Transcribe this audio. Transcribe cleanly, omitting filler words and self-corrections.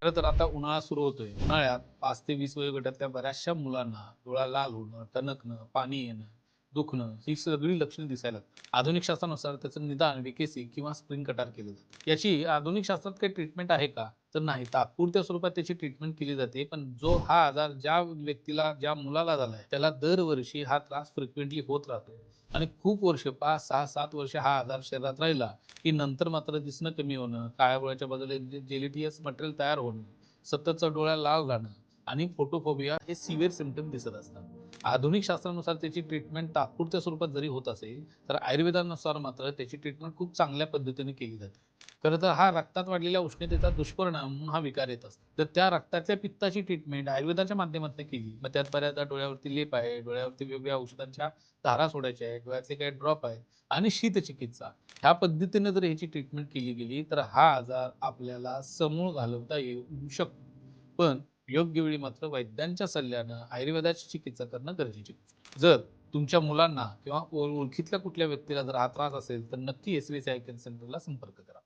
खरं तर आता उन्हाळा सुरू होतोय. उन्हाळ्यात 5 ते 20 वयोगटातल्या बऱ्याचशा मुलांना डोळा लाल होणं, टणकणं, पाणी येणं, दुखणं ही सगळी लक्षणे दिसायला लागतात. आधुनिक शास्त्रानुसार त्याचं निदान व्हीकेसी किंवा स्प्रिंग कटार केलं जातं. याची आधुनिक शास्त्रात काही ट्रीटमेंट आहे का? तर नाही. तात्पुरत्या स्वरूपात त्याची ट्रीटमेंट केली जाते. पण जो हा आजार ज्या व्यक्तीला, ज्या मुलाला झालाय, त्याला दरवर्षी हा त्रास फ्रिक्वेंटली होत राहतो आणि खूप वर्ष 5, 6, 7 वर्ष हा आजार शरीरात राहिला, की नंतर मात्र दिसणं कमी होणं, काळ्या डोळ्याच्या बाजूला जेलिटियस मटेरियल तयार होणं, सततचा डोळ्याला लाल राहणं आणि फोटोफोबिया हे सिव्हिअर सिम्प्टम दिसत असतात. आधुनिक शास्त्रानुसार त्याची ट्रीटमेंट तात्पुरत्या स्वरूपात जरी होत असेल, तर आयुर्वेदानुसार मात्र त्याची ट्रीटमेंट खूप चांगल्या पद्धतीने केली जाते. खरं तर हा रक्तात वाढलेल्या उष्णतेचा दुष्परिणाम म्हणून हा विकार येत असतो. तर त्या रक्तातल्या पित्ताची ट्रीटमेंट आयुर्वेदाच्या माध्यमातून केली. मग त्यात बऱ्याचदा डोळ्यावरती लेप आहे, डोळ्यावरती वेगवेगळ्या औषधांच्या धारा सोडायच्या आहेत, डोळ्यातले काही ड्रॉप आहेत आणि शीतचिकित्सा. ह्या पद्धतीने जर ह्याची ट्रीटमेंट केली गेली, तर हा आजार आपल्याला समूळ घालवता येऊ शकतो. पण योग्य वेळी मात्र वैद्यांच्या सल्ल्यानं आयुर्वेदाची चिकित्सा करणं गरजेची आहे. जर तुमच्या मुलांना किंवा ओळखीतल्या कुठल्या व्यक्तीला जर हा त्रास असेल, तर नक्की एस-व्ही-सी आय केअर सेंटरला संपर्क करा.